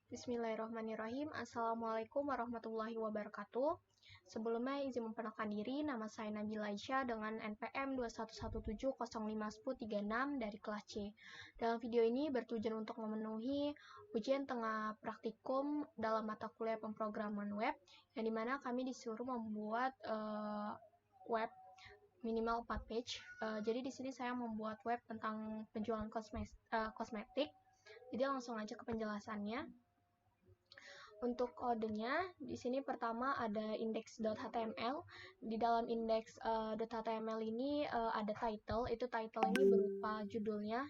Bismillahirrahmanirrahim. Assalamualaikum warahmatullahi wabarakatuh. Sebelumnya izin memperkenalkan diri, nama saya Nabila Aisyah dengan NPM 2117051036 dari kelas C. Dalam video ini bertujuan untuk memenuhi ujian tengah praktikum dalam mata kuliah pemrograman web, yang dimana kami disuruh membuat web minimal 4 page. Jadi di sini saya membuat web tentang penjualan kosmetik. Jadi langsung aja ke penjelasannya. Untuk kodenya, di sini pertama ada index.html. Di dalam index.html ini ada title. Itu title ini berupa judulnya.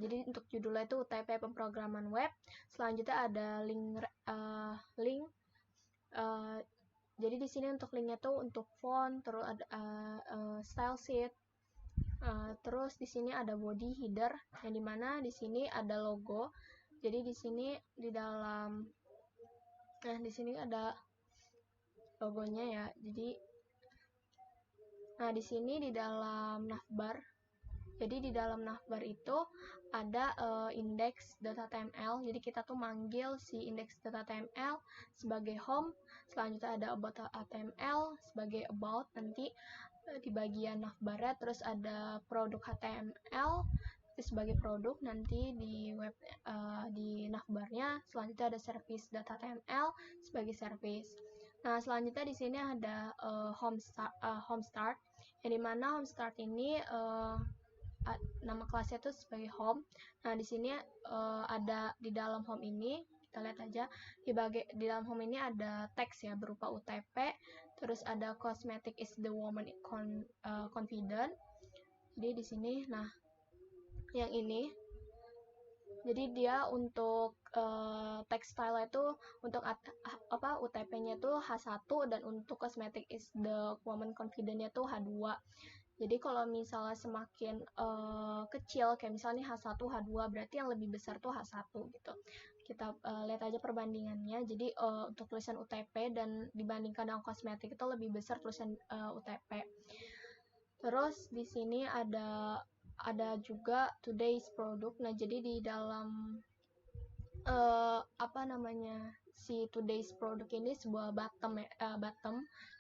Jadi untuk judulnya itu UTP pemrograman web. Selanjutnya ada link. Jadi di sini untuk linknya tuh untuk font, terus ada style sheet. Terus di sini ada body header, yang dimana di sini ada logo. Jadi di sini di dalam di sini ada logonya ya. Jadi di sini di dalam navbar. Jadi di dalam navbar itu ada index.html. Jadi kita tuh manggil si index.html sebagai home. Selanjutnya ada about.html sebagai about nanti di bagian navbarnya. Terus ada produk HTML sebagai produk nanti di web di navbarnya. Selanjutnya ada service.html sebagai service. Nah, selanjutnya di sini ada home start, yang dimana home start ini nama kelasnya itu sebagai home. Nah, di sini ada di dalam home ini, kita lihat aja di dalam home ini ada teks ya berupa UTP, terus ada cosmetic is the woman confident. Jadi di sini, nah yang ini, jadi dia untuk tekstil itu untuk UTP-nya itu H1, dan untuk cosmetic is the woman confident-nya itu H2. Jadi kalau misalnya semakin kecil, kayak misalnya H1, H2, berarti yang lebih besar tuh H1 gitu. Kita lihat aja perbandingannya. Jadi untuk tulisan UTP dan dibandingkan dengan kosmetik itu lebih besar tulisan UTP. Terus di sini ada juga today's product. Nah, jadi di dalam si today's product ini sebuah button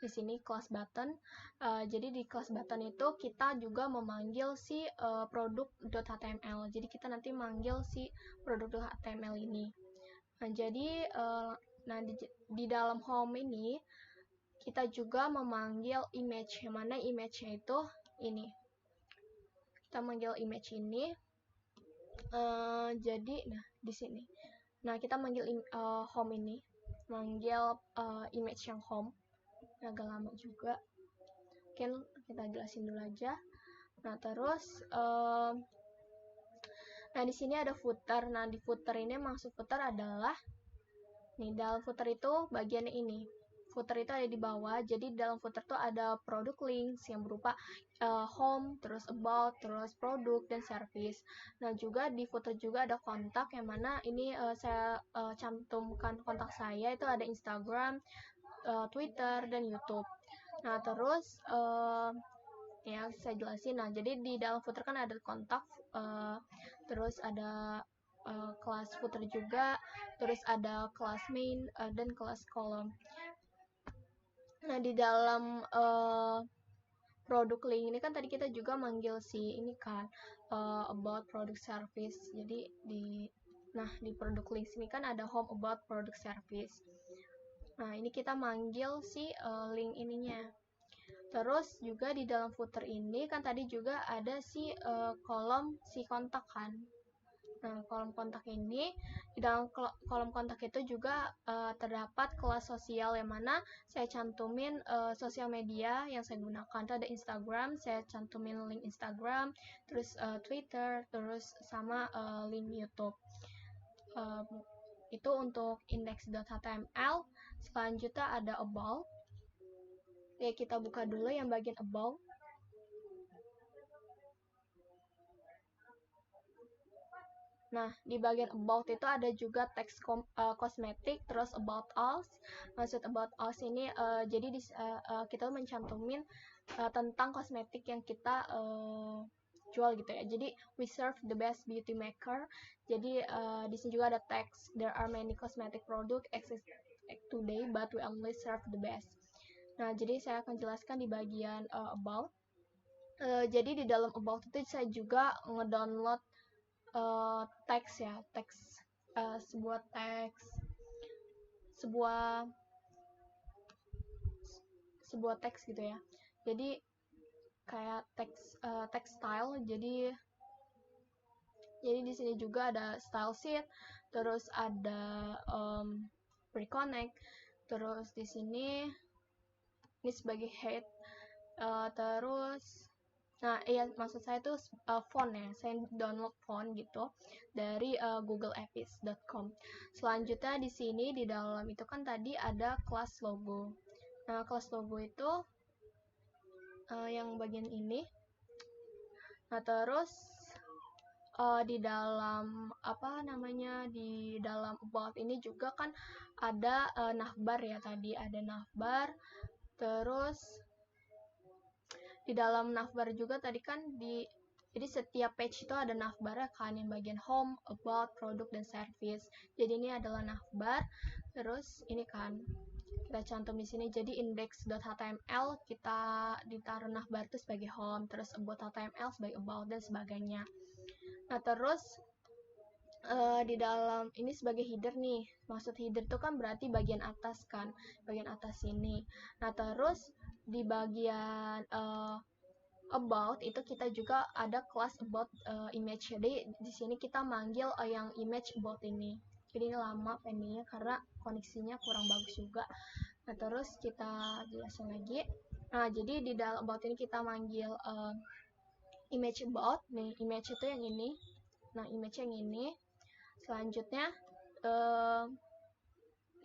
di sini class button. Jadi di class button itu kita juga memanggil si produk.html. Jadi kita nanti manggil si produk.html ini. Nah, jadi di dalam home ini kita juga memanggil image, yang mana image-nya itu ini. Kita manggil image ini. Jadi di sini. Nah, kita manggil home ini, manggil image yang home. Agak lama juga. Mungkin kita jelasin dulu aja. Nah, terus di sini ada footer. Nah, di footer ini maksud footer adalah dalam footer itu bagiannya ini. Footer itu ada di bawah, jadi dalam footer itu ada produk links yang berupa home, terus about, terus produk, dan service. Nah, juga di footer juga ada kontak, yang mana ini saya cantumkan kontak saya, itu ada Instagram, Twitter, dan YouTube. Nah, terus ya saya jelasin. Nah, jadi di dalam footer kan ada kontak, terus ada kelas footer juga, terus ada kelas main dan kelas kolom. Nah, di dalam produk link ini kan tadi kita juga manggil si ini kan about product service. Jadi di produk link ini kan ada home, about, product, service. Nah, ini kita manggil si link ininya. Terus juga di dalam footer ini kan tadi juga ada si kolom si kontak kan. Nah, kolom kontak ini, di dalam kolom kontak itu juga terdapat kelas sosial, yang mana saya cantumin sosial media yang saya gunakan. Itu ada Instagram, saya cantumin link Instagram, terus Twitter, terus sama link YouTube. Itu untuk index.html. Selanjutnya ada about. Ya, kita buka dulu yang bagian about. Nah, di bagian about itu ada juga teks kosmetik, terus about us. Maksud about us ini, jadi kita mencantumin tentang kosmetik yang kita jual gitu ya. Jadi we serve the best beauty maker. Jadi di sini juga ada teks, there are many cosmetic product exist today but we only serve the best. Nah, jadi saya akan jelaskan di bagian about. Jadi di dalam about itu saya juga ngedownload teks ya, teks sebuah teks gitu ya. Jadi kayak tekstil. Jadi di sini juga ada style sheet, terus ada pre-connect, terus di sini ini sebagai head, terus nah iya maksud saya tuh font ya, saya download font gitu dari googleapis.com. Selanjutnya di sini di dalam itu kan tadi ada kelas logo. Nah, kelas logo itu yang bagian ini. Nah, terus di dalam di dalam about ini juga kan ada navbar ya, tadi ada navbar. Terus di dalam navbar juga tadi kan jadi setiap page itu ada navbarnya kan, yang bagian home, about, produk, dan service. Jadi ini adalah navbar. Terus ini kan kita cantum di sini. Jadi index.html kita ditaruh navbar itu sebagai home, terus about.html sebagai about, dan sebagainya. Nah, terus di dalam ini sebagai header nih. Maksud header itu kan berarti bagian atas kan, bagian atas sini. Nah, terus di bagian about itu kita juga ada kelas about image. Jadi di sini kita manggil yang image about ini. Jadi ini lama pendingnya karena koneksinya kurang bagus juga. Nah, terus kita jelasin lagi. Nah, jadi di dalam about ini kita manggil image about. Nih, image itu yang ini. Nah, image yang ini. Selanjutnya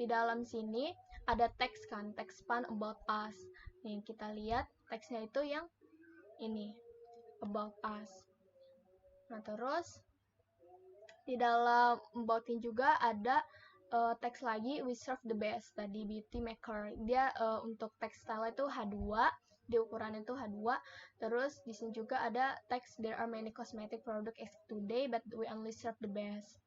di dalam sini ada teks kan, teks span about us. Nih, kita lihat teksnya itu yang ini, about us. Nah, terus di dalam about ini juga ada teks lagi, we serve the best, tadi beauty maker. Dia untuk tekstil itu H2, di ukuran itu H2. Terus di sini juga ada teks, there are many cosmetic product today but we only serve the best.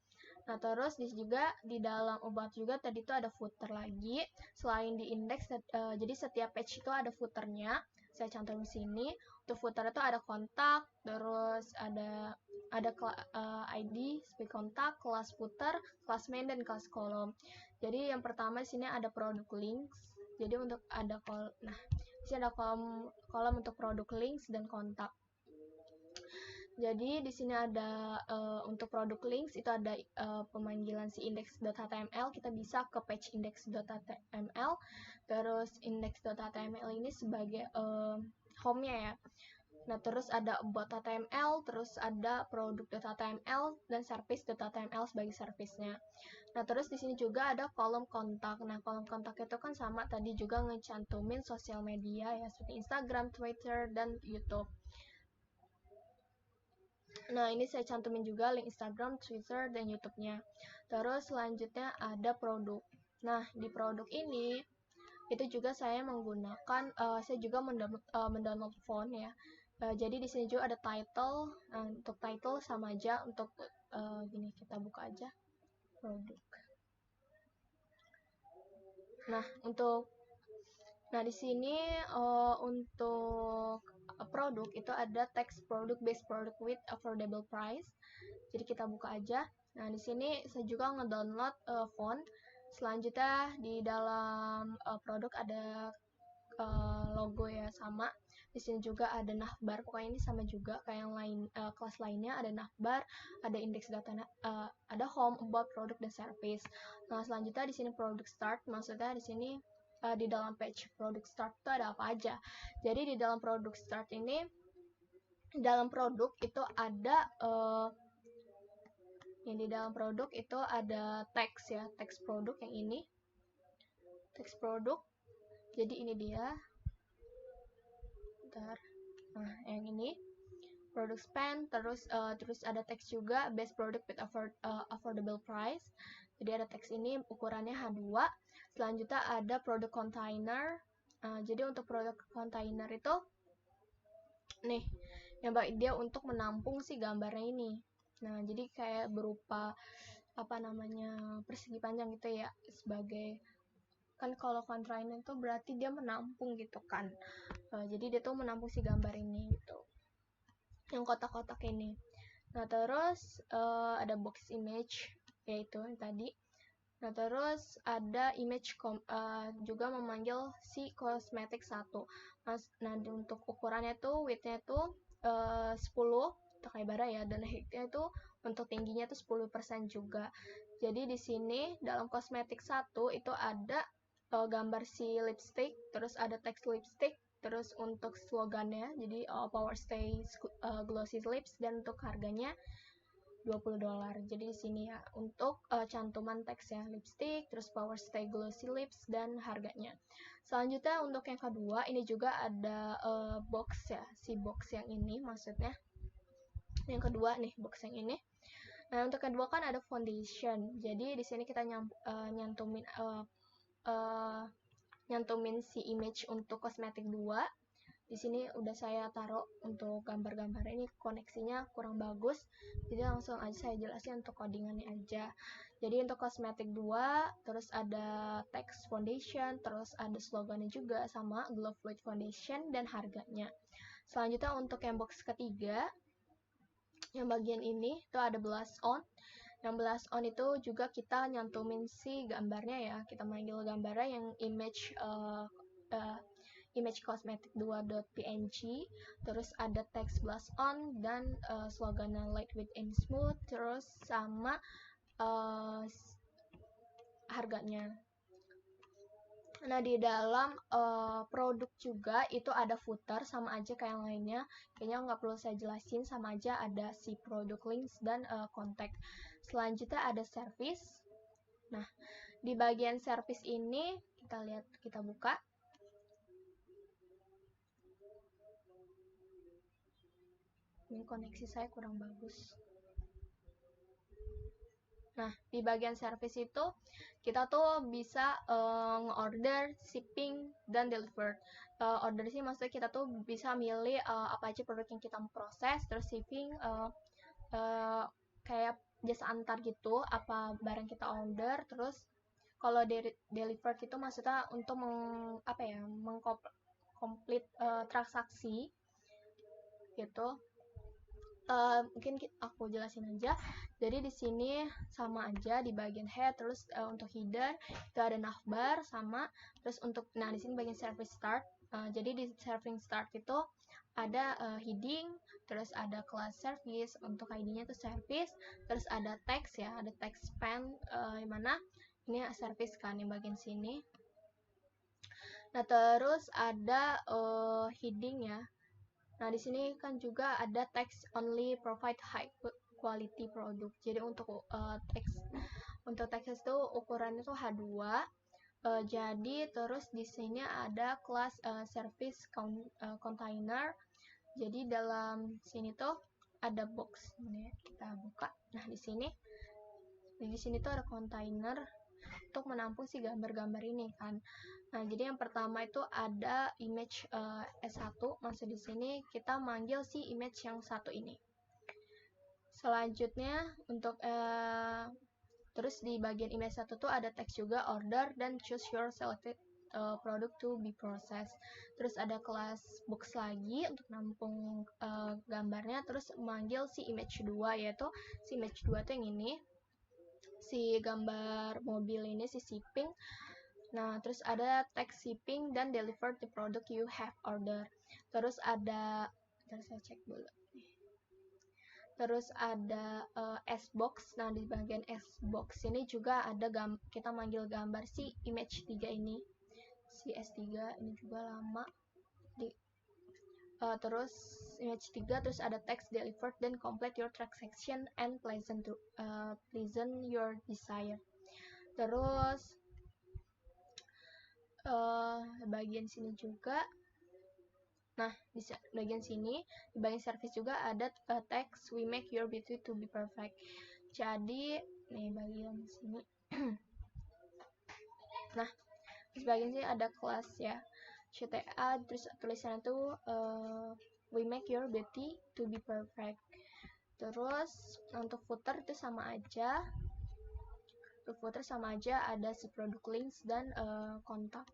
Nah, terus di juga di dalam about juga tadi itu ada footer lagi. Selain di index, jadi setiap page itu ada footernya. Saya cantum di sini. Untuk footer itu ada kontak, terus ada ID, sebagai kontak, kelas footer, kelas main, dan kelas kolom. Jadi yang pertama di sini ada produk links. Jadi untuk ada di sini ada kolom untuk produk links dan kontak. Jadi di sini ada untuk produk links itu ada pemanggilan si index.html, kita bisa ke page index.html. Terus index.html ini sebagai home-nya ya. Nah, terus ada about.html, terus ada produk.html, dan service.html sebagai service-nya. Nah, terus di sini juga ada kolom kontak. Nah, kolom kontak itu kan sama tadi juga ngecantumin sosial media ya, seperti Instagram, Twitter, dan YouTube. Nah, ini saya cantumin juga link Instagram, Twitter, dan YouTube-nya. Terus selanjutnya ada produk. Nah, di produk ini itu juga saya menggunakan saya juga mendownload font ya. Jadi di sini juga ada title. Untuk title sama aja untuk gini, kita buka aja produk. Nah, di sini untuk produk itu ada teks produk, base product with affordable price. Jadi kita buka aja. Nah, di sini saya juga ngedownload font. Selanjutnya di dalam produk ada logo ya, sama. Di sini juga ada navbar. Pokoknya ini sama juga kayak yang lain, kelas lainnya ada navbar, ada index data, ada home, about, product, dan service. Nah, selanjutnya di sini product start. Maksudnya di sini di dalam page product start itu ada apa aja. Jadi di dalam product start ini, dalam produk itu ada yang di dalam produk itu ada teks ya, teks produk yang ini, teks produk. Jadi ini dia. Bentar. Nah, yang ini product spend, terus ada teks juga, best product with affordable price. Jadi ada teks ini ukurannya H2. Selanjutnya ada product container. Jadi untuk produk container itu nih, dia untuk menampung si gambarnya ini. Nah, jadi kayak berupa persegi panjang gitu ya, sebagai kan kalau container itu berarti dia menampung gitu kan. Jadi dia tuh menampung si gambar ini gitu, yang kotak-kotak ini. Nah, terus ada box image, yaitu yang tadi. Nah, terus ada image juga memanggil si kosmetik 1. Nah, untuk ukurannya tuh width-nya tuh 10 untuk lebar ya, dan height-nya tuh untuk tingginya tuh 10% juga. Jadi di sini dalam kosmetik 1 itu ada gambar si lipstick, terus ada teks lipstick, terus untuk slogannya jadi Power Stay Glossy Lips, dan untuk harganya $20. Jadi di sini ya untuk cantuman teks ya, lipstick, terus Power Stay Glossy Lips, dan harganya. Selanjutnya untuk yang kedua, ini juga ada box ya, si box yang ini maksudnya. Yang kedua nih, box yang ini. Nah, untuk kedua kan ada foundation. Jadi di sini kita nyantumin si image untuk kosmetik 2. Di sini udah saya taruh untuk gambar-gambar ini, koneksinya kurang bagus, jadi langsung aja saya jelasin untuk codingannya aja. Jadi untuk kosmetik 2, terus ada text foundation, terus ada slogannya juga sama Glow Fluid Foundation, dan harganya. Selanjutnya untuk yang box ketiga, yang bagian ini itu ada blush on. Yang blush on itu juga kita nyantumin si gambarnya ya, kita manggil gambarnya yang image image-cosmetic2.png, terus ada text blush on, dan slogannya lightweight and smooth, terus sama harganya. Nah, di dalam produk juga itu ada footer, sama aja kayak yang lainnya, kayaknya nggak perlu saya jelasin, sama aja ada si produk links dan kontak. Selanjutnya ada service. Nah, di bagian service ini kita buka. Ini koneksi saya kurang bagus. Nah, di bagian service itu kita tuh bisa nge-order, shipping, dan delivered. Order sih maksudnya kita tuh bisa milih apa aja produk yang kita mau proses, terus shipping kayak jasa antar gitu, apa barang kita order. Terus kalau delivered itu maksudnya untuk mengkomplit transaksi gitu. Mungkin aku jelasin aja. Jadi di sini sama aja di bagian head, terus untuk header itu ada navbar sama, terus untuk di sini bagian service start. Jadi di service start itu ada heading, terus ada class service, untuk ID-nya itu service, terus ada text ya, ada text span yang mana ini service kan yang bagian sini. Nah, terus ada heading ya. Nah, di sini kan juga ada text only provide high quality product. Jadi untuk teks itu ukurannya tuh H2. Jadi terus di sini ada kelas service container. Jadi dalam sini tuh ada box. Ini kita buka. Nah, di sini tuh ada container untuk menampung si gambar-gambar ini kan. Nah, jadi yang pertama itu ada image S1, maksud di sini kita manggil si image yang satu ini. Selanjutnya untuk terus di bagian image 1 tuh ada teks juga, order, dan choose your selected product to be processed. Terus ada kelas box lagi untuk nampung gambarnya, terus manggil si image 2, yaitu si image 2 tuh yang ini, si gambar mobil ini, si shipping. Nah, terus ada text shipping dan deliver the product you have order. Terus ada, saya cek dulu. Terus ada S-box. Nah, di bagian S-box ini juga ada kita manggil gambar si image 3 ini. Si S3 ini juga lama. Terus image 3, terus ada text delivered dan complete your transaction and pleasant your desire. Terus bagian sini juga. Nah, di bagian sini, di bagian service juga ada text we make your beauty to be perfect. Jadi, nih bagian sini. Nah, di bagian sini ada kelas ya, CTA, terus tulisannya tuh we make your beauty to be perfect. Terus untuk footer itu sama aja. Untuk footer sama aja, ada si produk links dan kontak.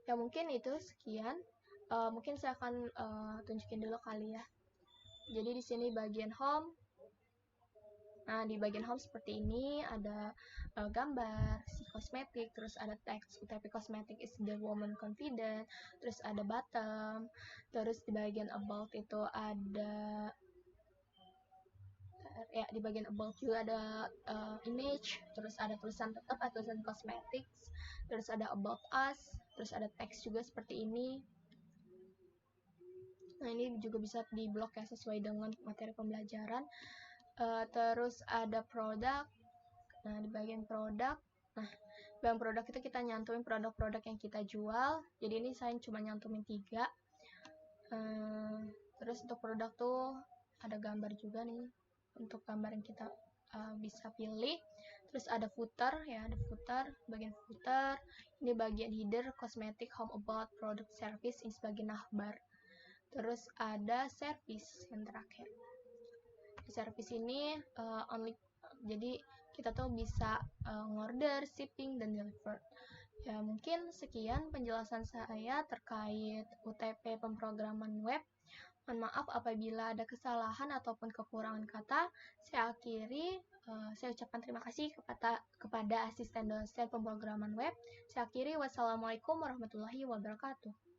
Ya mungkin itu sekian. Mungkin saya akan tunjukin dulu kali ya. Jadi di sini bagian home. Nah, di bagian home seperti ini ada gambar si kosmetik, terus ada teks UTP Cosmetic is the woman confident, terus ada bottom, terus di bagian about itu ada ya, di bagian about juga ada image, terus ada tulisan tetap atau tulisan cosmetics, terus ada about us, terus ada teks juga seperti ini. Nah, ini juga bisa di blok ya sesuai dengan materi pembelajaran. Terus ada produk. Nah, di bagian produk, bagian produk itu kita nyantumin produk-produk yang kita jual. Jadi ini saya cuma nyantumin 3. Terus untuk produk tuh ada gambar juga nih, untuk gambar yang kita bisa pilih. Terus ada footer ya, ada footer, bagian footer. Ini bagian header, cosmetic, home, about, product, service, ini sebagai navbar. Terus ada service yang terakhir. Di service ini jadi kita tuh bisa ngorder, shipping, dan deliver. Ya mungkin sekian penjelasan saya terkait UTP pemrograman web. Mohon maaf apabila ada kesalahan ataupun kekurangan kata. Saya akhiri, saya ucapkan terima kasih kepada asisten dosen pemrograman web. Saya akhiri, wassalamualaikum warahmatullahi wabarakatuh.